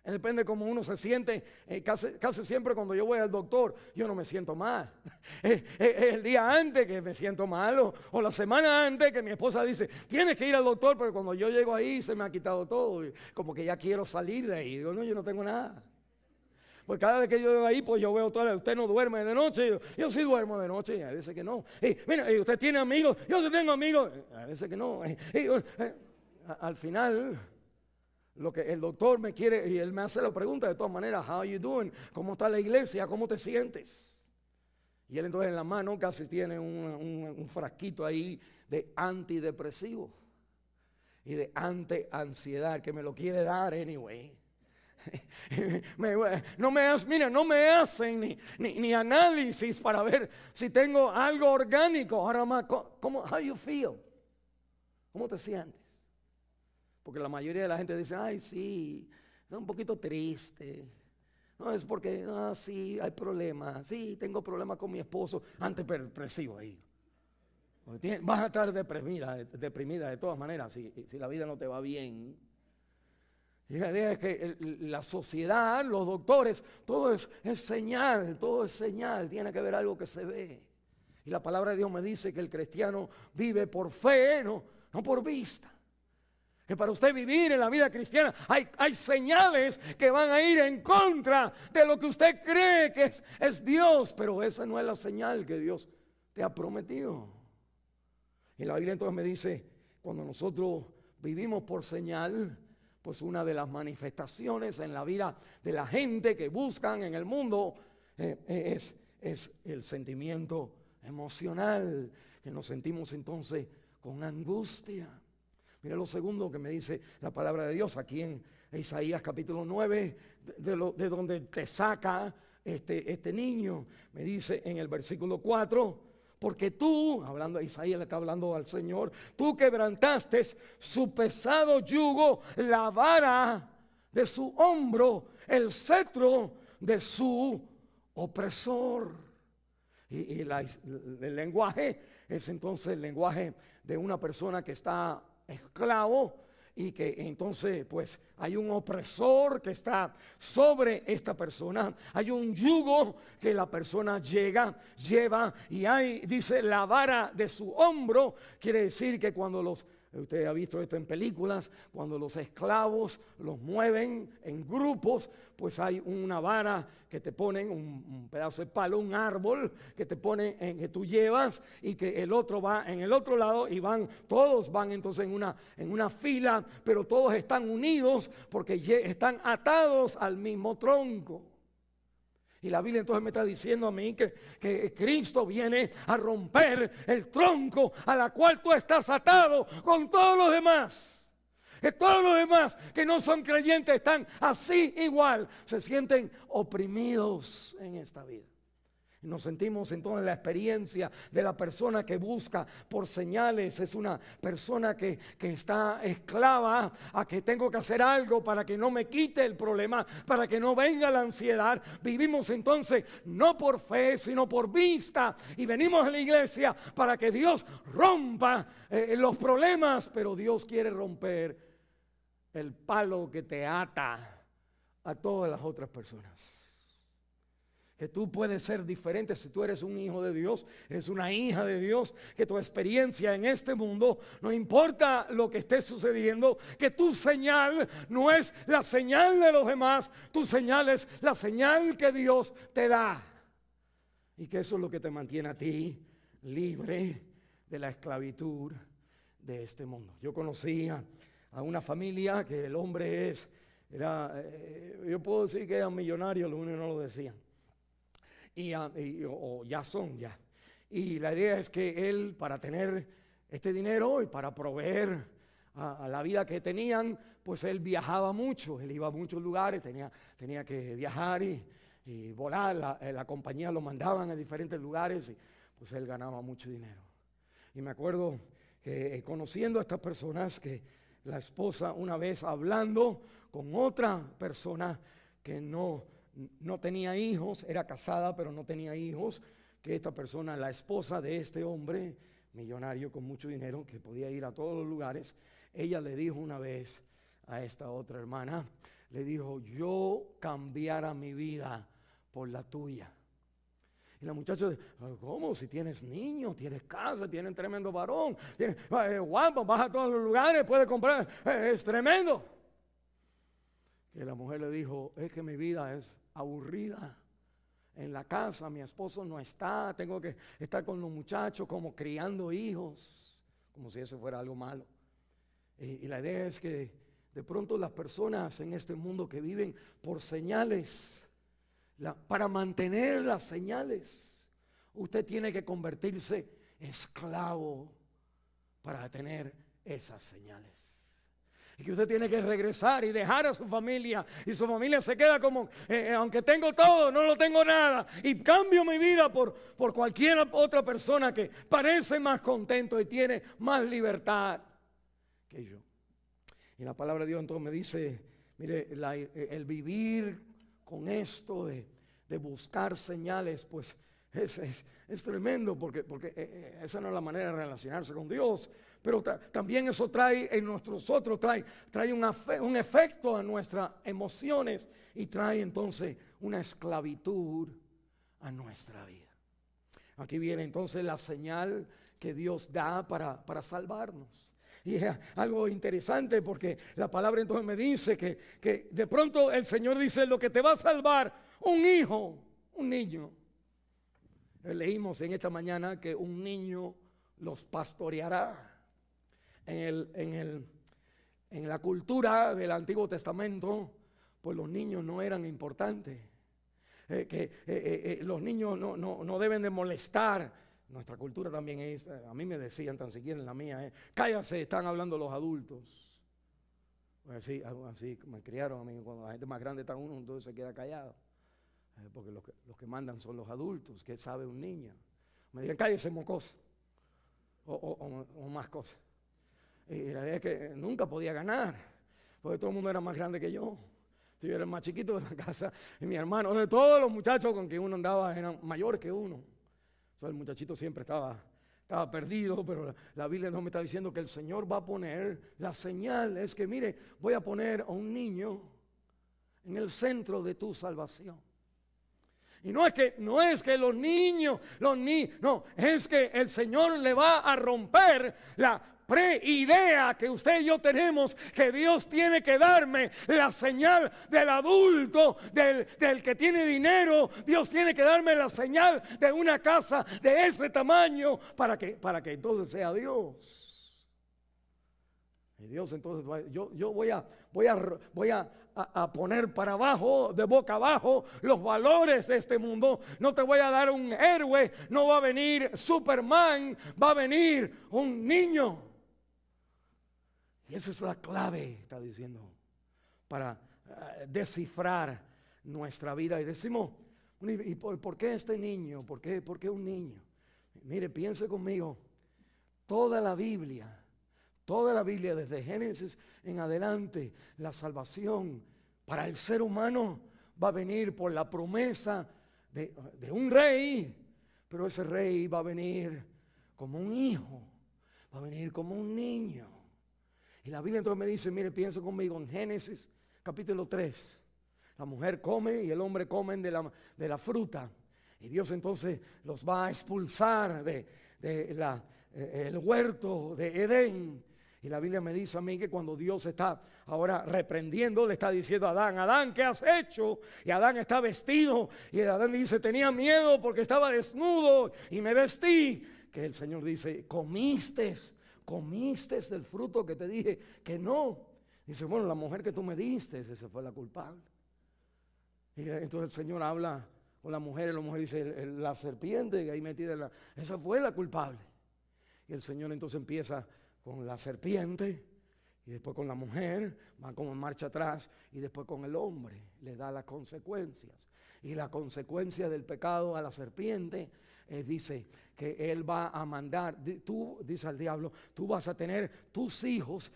Depende de cómo uno se siente. Casi siempre cuando yo voy al doctor, yo no me siento mal. El día antes que me siento mal, o la semana antes que mi esposa dice, tienes que ir al doctor, pero cuando yo llego ahí se me ha quitado todo. Y como que ya quiero salir de ahí. Digo, no, yo no tengo nada. Pues cada vez que yo llego ahí, pues yo veo todo, usted no duerme de noche, yo sí duermo de noche, y a veces que no. Mira, usted tiene amigos, yo sí tengo amigos, a veces que no. Al final, lo que el doctor me quiere, y él me hace la pregunta de todas maneras, how are you doing? ¿Cómo está la iglesia? ¿Cómo te sientes? Y él entonces en la mano casi tiene un frasquito ahí de antidepresivo y de anti-ansiedad que me lo quiere dar anyway. No me hacen ni análisis para ver si tengo algo orgánico. Ahora más, how you feel? ¿Cómo te sientes? Porque la mayoría de la gente dice, ay, sí, estoy un poquito triste. No, es porque, sí, hay problemas. Sí, tengo problemas con mi esposo. Antidepresivo ahí. Vas a estar deprimida de todas maneras si la vida no te va bien. Y la idea es que la sociedad, los doctores, todo es señal, tiene que haber algo que se ve. Y la palabra de Dios me dice que el cristiano vive por fe, no por vista. Que para usted vivir en la vida cristiana hay señales que van a ir en contra de lo que usted cree que es Dios, pero esa no es la señal que Dios te ha prometido. Y la Biblia entonces me dice, cuando nosotros vivimos por señal, pues una de las manifestaciones en la vida de la gente que buscan en el mundo es el sentimiento emocional, que nos sentimos entonces con angustia. Mira lo segundo que me dice la palabra de Dios aquí en Isaías capítulo 9, de donde te saca este niño. Me dice en el versículo 4, porque tú, hablando a Isaías, le está hablando al Señor, tú quebrantaste su pesado yugo, la vara de su hombro, el cetro de su opresor. Y el lenguaje es entonces el lenguaje de una persona que está esclavo y que entonces pues hay un opresor que está sobre esta persona, hay un yugo que la persona lleva y hay, dice, la vara de su hombro. Quiere decir que cuando usted ha visto esto en películas, cuando los esclavos los mueven en grupos, pues hay una vara que te ponen, un pedazo de palo, un árbol que te ponen, que tú llevas y que el otro va en el otro lado y todos van entonces en una fila, pero todos están unidos porque están atados al mismo tronco. Y la Biblia entonces me está diciendo a mí que Cristo viene a romper el tronco a la cual tú estás atado con todos los demás. Que todos los demás que no son creyentes están así igual, se sienten oprimidos en esta vida. Y nos sentimos entonces la experiencia de la persona que busca por señales. Es una persona que está esclava a que tengo que hacer algo para que no me quite el problema, para que no venga la ansiedad. Vivimos entonces no por fe, sino por vista. Y venimos a la iglesia para que Dios rompa los problemas. Pero Dios quiere romper el palo que te ata a todas las otras personas. Que tú puedes ser diferente si tú eres un hijo de Dios, eres una hija de Dios, que tu experiencia en este mundo, no importa lo que esté sucediendo, que tu señal no es la señal de los demás, tu señal es la señal que Dios te da. Y que eso es lo que te mantiene a ti libre de la esclavitud de este mundo. Yo conocía a una familia que el hombre yo puedo decir que era millonario, los unos no lo decían. O ya son ya. Y la idea es que él, para tener este dinero y para proveer a la vida que tenían, pues él viajaba mucho, él iba a muchos lugares, tenía que viajar y volar, la compañía lo mandaban a diferentes lugares y pues él ganaba mucho dinero. Y me acuerdo que conociendo a estas personas, que la esposa una vez hablando con otra persona que no no tenía hijos, era casada pero no tenía hijos, que esta persona, la esposa de este hombre millonario con mucho dinero que podía ir a todos los lugares, ella le dijo una vez a esta otra hermana, le dijo: yo cambiara mi vida por la tuya. Y la muchacha dice: ¿cómo? Si tienes niños, tienes casa, tienes tremendo varón, tienes, guapo, vas a todos los lugares, puedes comprar, es tremendo. Que la mujer le dijo: es que mi vida es aburrida. En la casa mi esposo no está, tengo que estar con los muchachos como criando hijos, como si eso fuera algo malo. Y la idea es que de pronto las personas en este mundo que viven por señales, para mantener las señales, usted tiene que convertirse en esclavo para tener esas señales. Y que usted tiene que regresar y dejar a su familia, y su familia se queda como, aunque tengo todo, no lo tengo nada, y cambio mi vida por cualquier otra persona que parece más contento y tiene más libertad que yo. Y la palabra de Dios entonces me dice, mire, el vivir con esto de buscar señales, pues es tremendo, porque esa no es la manera de relacionarse con Dios. Pero también eso trae en nosotros, trae un efecto a nuestras emociones, y trae entonces una esclavitud a nuestra vida. Aquí viene entonces la señal que Dios da para salvarnos. Y es algo interesante, porque la palabra entonces me dice que de pronto el Señor dice: lo que te va a salvar, un hijo, un niño. Leímos en esta mañana que un niño los pastoreará. En la cultura del Antiguo Testamento, pues los niños no eran importantes. Los niños no deben de molestar. Nuestra cultura también es, a mí me decían, tan siquiera en la mía, cállase, están hablando los adultos. Pues así me criaron a mí. Cuando la gente más grande está uno, entonces se queda callado. Porque los que mandan son los adultos. ¿Qué sabe un niño? Me digan: cállese, mocoso. O más cosas. Y la idea es que nunca podía ganar, porque todo el mundo era más grande que yo. Yo era el más chiquito de la casa, y mi hermano, de todos los muchachos con quien uno andaba, eran mayores que uno. Entonces el muchachito siempre estaba perdido, pero la Biblia nos está diciendo que el Señor va a poner la señal. Es que, mire, voy a poner a un niño en el centro de tu salvación. Y no es que los niños, no, es que el Señor le va a romper la preidea que usted y yo tenemos, que Dios tiene que darme la señal del adulto, del que tiene dinero. Dios tiene que darme la señal de una casa de ese tamaño para que entonces sea Dios. Y Dios entonces, yo voy a poner para abajo, de boca abajo, los valores de este mundo. No te voy a dar un héroe, no va a venir Superman, va a venir un niño. Y esa es la clave, está diciendo, para descifrar nuestra vida. Y decimos: ¿y por qué este niño? ¿Por qué un niño? Mire, piense conmigo, toda la Biblia desde Génesis en adelante, la salvación para el ser humano va a venir por la promesa de un rey. Pero ese rey va a venir como un hijo, va a venir como un niño. Y la Biblia entonces me dice, mire, piensa conmigo en Génesis capítulo 3. La mujer come y el hombre comen de la fruta. Y Dios entonces los va a expulsar el huerto de Edén. Y la Biblia me dice a mí que cuando Dios está ahora reprendiendo, le está diciendo a Adán: Adán, ¿qué has hecho? Y Adán está vestido. Y Adán dice: tenía miedo porque estaba desnudo y me vestí. Que el Señor dice: comiste del fruto que te dije que no. Dice: bueno, la mujer que tú me diste, esa fue la culpable. Y entonces el Señor habla con la mujer, y la mujer dice: la serpiente que ahí metida, esa fue la culpable. Y el Señor entonces empieza con la serpiente, y después con la mujer, va como en marcha atrás, y después con el hombre, le da las consecuencias. Y la consecuencia del pecado a la serpiente dice que Él va a mandar, tú, dice al diablo, tú vas a tener tus hijos,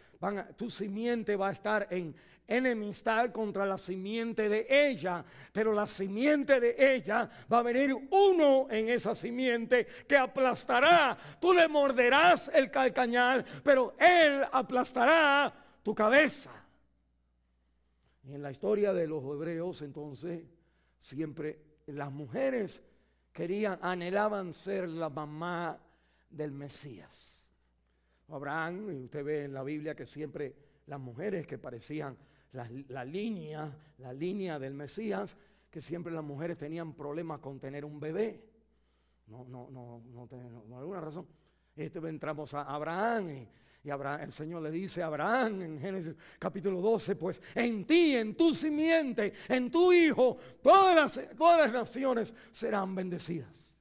tu simiente va a estar en enemistad contra la simiente de ella, pero la simiente de ella va a venir uno en esa simiente que aplastará, tú le morderás el calcañar, pero Él aplastará tu cabeza. Y en la historia de los hebreos, entonces, siempre las mujeres anhelaban ser la mamá del Mesías. Abraham, y usted ve en la Biblia que siempre las mujeres que parecían la línea del Mesías, que siempre las mujeres tenían problemas con tener un bebé. Por alguna razón. Entramos a Abraham y Abraham, el Señor le dice a Abraham en Génesis capítulo 12, pues en ti, en tu simiente, en tu hijo, todas las naciones serán bendecidas.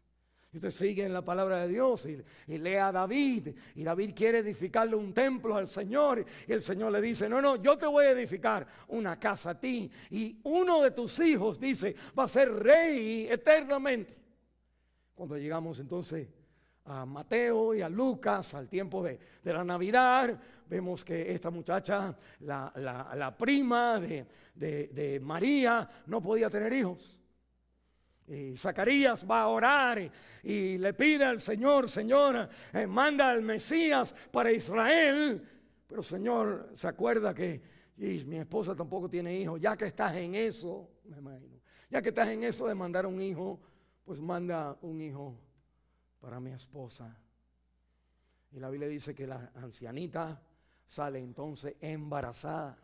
Y usted sigue en la palabra de Dios y lee a David, y David quiere edificarle un templo al Señor, y el Señor le dice, no, yo te voy a edificar una casa a ti, y uno de tus hijos, dice, va a ser rey eternamente. Cuando llegamos entonces a Mateo y a Lucas, al tiempo de la Navidad, vemos que esta muchacha, la prima de María, no podía tener hijos. Y Zacarías va a orar y le pide al Señor, Señor, manda al Mesías para Israel. Pero Señor, se acuerda que mi esposa tampoco tiene hijos. Ya que estás en eso, me imagino, ya que estás en eso de mandar un hijo, pues manda un hijo para mi esposa. Y la Biblia dice que la ancianita sale entonces embarazada.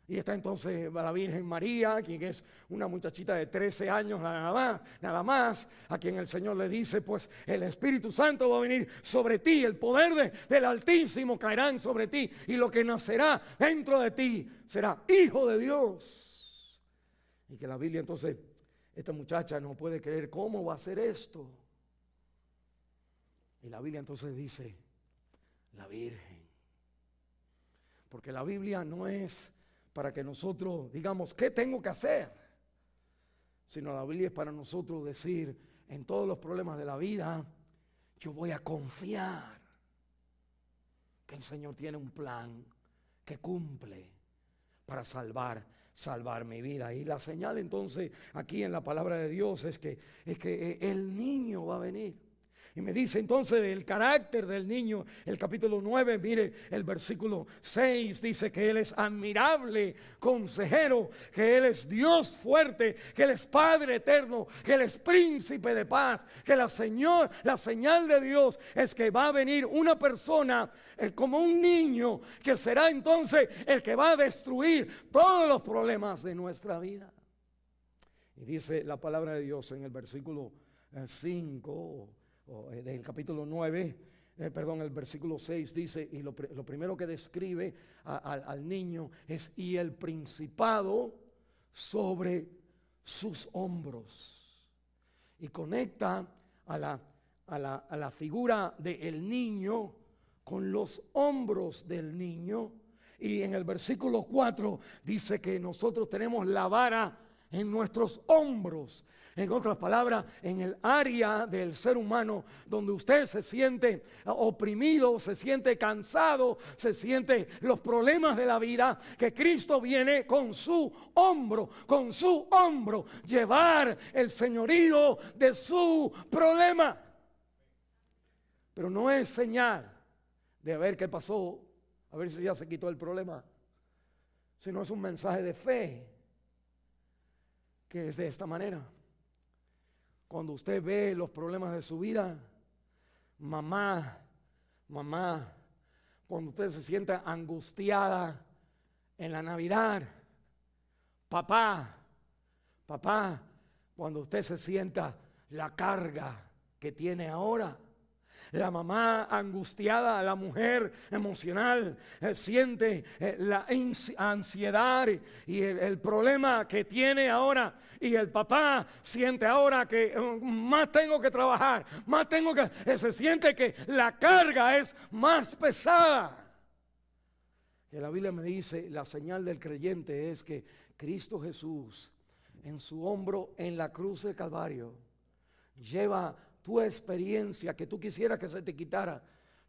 Y está entonces la Virgen María, quien es una muchachita de 13 años nada más, a quien el Señor le dice, pues el Espíritu Santo va a venir sobre ti, el poder del Altísimo caerá sobre ti, y lo que nacerá dentro de ti será hijo de Dios. Y que la Biblia entonces, esta muchacha no puede creer cómo va a ser esto. Y la Biblia entonces dice, la Virgen. Porque la Biblia no es para que nosotros digamos, ¿qué tengo que hacer? Sino la Biblia es para nosotros decir, en todos los problemas de la vida, yo voy a confiar que el Señor tiene un plan que cumple para salvar mi vida. Y la señal entonces aquí en la palabra de Dios es que el niño va a venir. Y me dice entonces del carácter del niño, el capítulo 9, mire el versículo 6, dice que Él es admirable consejero, que Él es Dios fuerte, que Él es Padre eterno, que Él es príncipe de paz, que la señal de Dios es que va a venir una persona como un niño, que será entonces el que va a destruir todos los problemas de nuestra vida. Y dice la palabra de Dios en el versículo 5 del capítulo 9, el versículo 6 dice, y lo primero que describe al niño es, y el principado sobre sus hombros. Y conecta a la figura del niño con los hombros del niño. Y en el versículo 4 dice que nosotros tenemos la vara en nuestros hombros. En otras palabras, en el área del ser humano donde usted se siente oprimido, se siente cansado, se siente los problemas de la vida, que Cristo viene con su hombro, llevar el señorío de su problema. Pero no es señal de ver qué pasó, a ver si ya se quitó el problema, sino es un mensaje de fe, que es de esta manera. Cuando usted ve los problemas de su vida, mamá, cuando usted se sienta angustiada en la Navidad, papá, cuando usted se sienta la carga que tiene ahora, la mamá angustiada, la mujer emocional, siente la ansiedad y el problema que tiene ahora. Y el papá siente ahora que más tengo que trabajar, se siente que la carga es más pesada. Que la Biblia me dice, la señal del creyente es que Cristo Jesús en su hombro en la cruz del Calvario lleva tu experiencia que tú quisieras que se te quitara,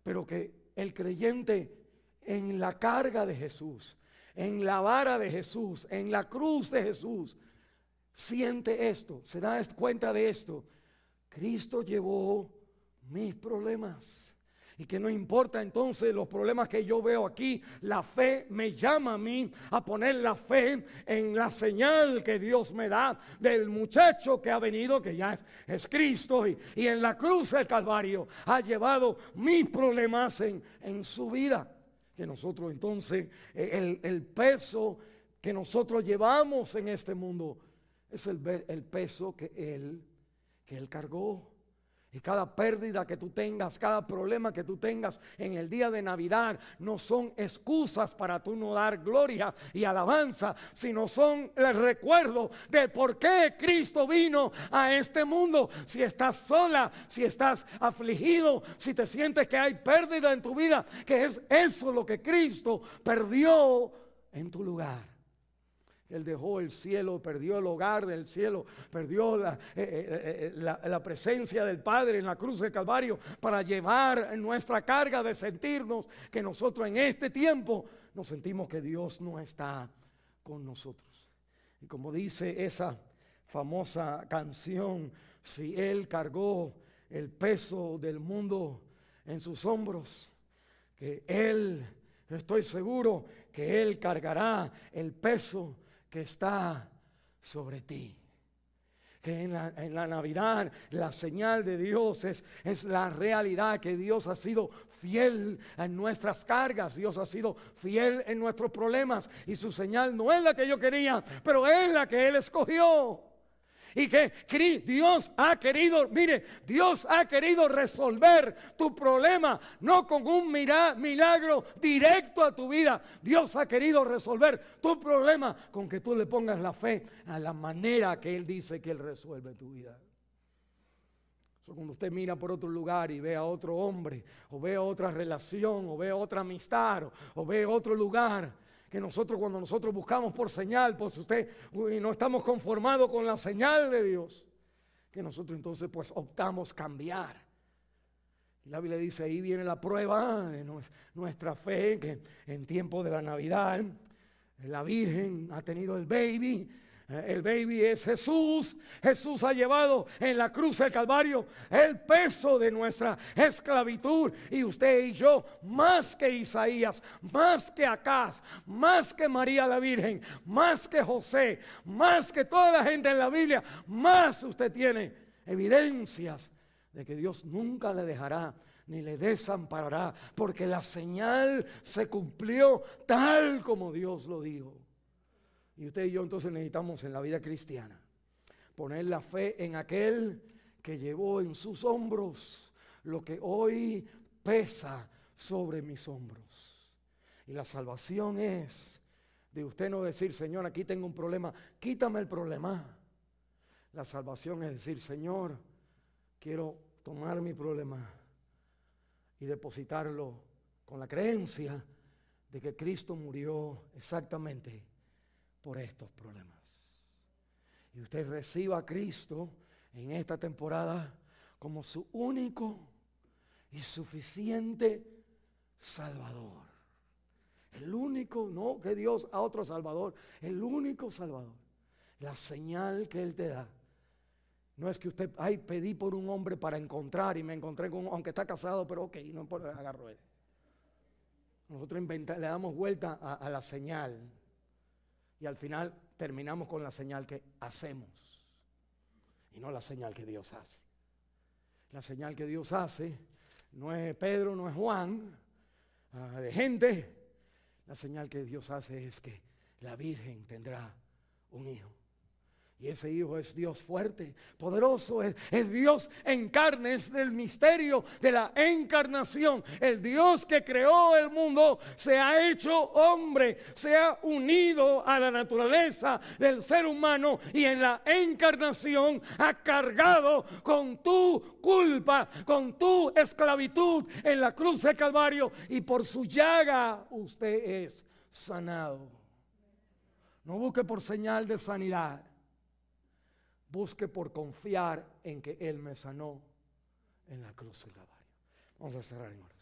pero que el creyente en la carga de Jesús, en la vara de Jesús, en la cruz de Jesús, siente esto, se da cuenta de esto. Cristo llevó mis problemas. Y que no importa entonces los problemas que yo veo aquí, la fe me llama a mí a poner la fe en la señal que Dios me da del muchacho que ha venido, que ya es Cristo, y en la cruz del Calvario ha llevado mis problemas en su vida. Que nosotros entonces, el peso que nosotros llevamos en este mundo es el peso que Él cargó. Y cada pérdida que tú tengas, cada problema que tú tengas en el día de Navidad, no son excusas para tú no dar gloria y alabanza, sino son el recuerdo de por qué Cristo vino a este mundo. Si estás sola, si estás afligido, si te sientes que hay pérdida en tu vida, que es eso lo que Cristo perdió en tu lugar. Él dejó el cielo, perdió el hogar del cielo, perdió la presencia del Padre en la cruz del Calvario para llevar nuestra carga de sentirnos que nosotros en este tiempo nos sentimos que Dios no está con nosotros. Y como dice esa famosa canción, si Él cargó el peso del mundo en sus hombros, que Él, estoy seguro que Él cargará el peso que está sobre ti. Que en la Navidad la señal de Dios es la realidad que Dios ha sido fiel en nuestras cargas, Dios ha sido fiel en nuestros problemas, y su señal no es la que yo quería, pero es la que Él escogió. Y que Dios ha querido, mire, Dios ha querido resolver tu problema, no con un milagro directo a tu vida. Dios ha querido resolver tu problema con que tú le pongas la fe a la manera que Él dice que Él resuelve tu vida. Cuando usted mira por otro lugar y ve a otro hombre, o ve otra relación, o ve otra amistad, o ve otro lugar, que nosotros, cuando nosotros buscamos por señal, pues no estamos conformados con la señal de Dios, que nosotros entonces pues optamos cambiar. Y la Biblia dice, ahí viene la prueba de nuestra fe, que en tiempo de la Navidad la Virgen ha tenido el baby. El baby es Jesús. Jesús ha llevado en la cruz del Calvario el peso de nuestra esclavitud. Y usted y yo, más que Isaías, más que Acaz, más que María la Virgen, más que José, más que toda la gente en la Biblia, más usted tiene evidencias de que Dios nunca le dejará ni le desamparará, porque la señal se cumplió tal como Dios lo dijo. Y usted y yo entonces necesitamos en la vida cristiana poner la fe en aquel que llevó en sus hombros lo que hoy pesa sobre mis hombros. Y la salvación es de usted no decir, Señor, aquí tengo un problema, quítame el problema. La salvación es decir, Señor, quiero tomar mi problema y depositarlo con la creencia de que Cristo murió exactamente por estos problemas. Y usted reciba a Cristo en esta temporada como su único y suficiente Salvador. El único, no que Dios a otro Salvador, el único Salvador. La señal que Él te da. No es que usted, pedí por un hombre para encontrar y me encontré con, aunque está casado, pero ok, no importa, agarro él. Nosotros le damos vuelta a la señal. Y al final terminamos con la señal que hacemos y no la señal que Dios hace. La señal que Dios hace no es Pedro, no es Juan, de gente. La señal que Dios hace es que la Virgen tendrá un hijo. Y ese hijo es Dios fuerte, poderoso, es Dios en carne, es del misterio de la encarnación. El Dios que creó el mundo se ha hecho hombre, se ha unido a la naturaleza del ser humano y en la encarnación ha cargado con tu culpa, con tu esclavitud en la cruz del Calvario, y por su llaga usted es sanado. No busque por señal de sanidad. Busque por confiar en que Él me sanó en la cruz del Calvario. Vamos a cerrar en oración.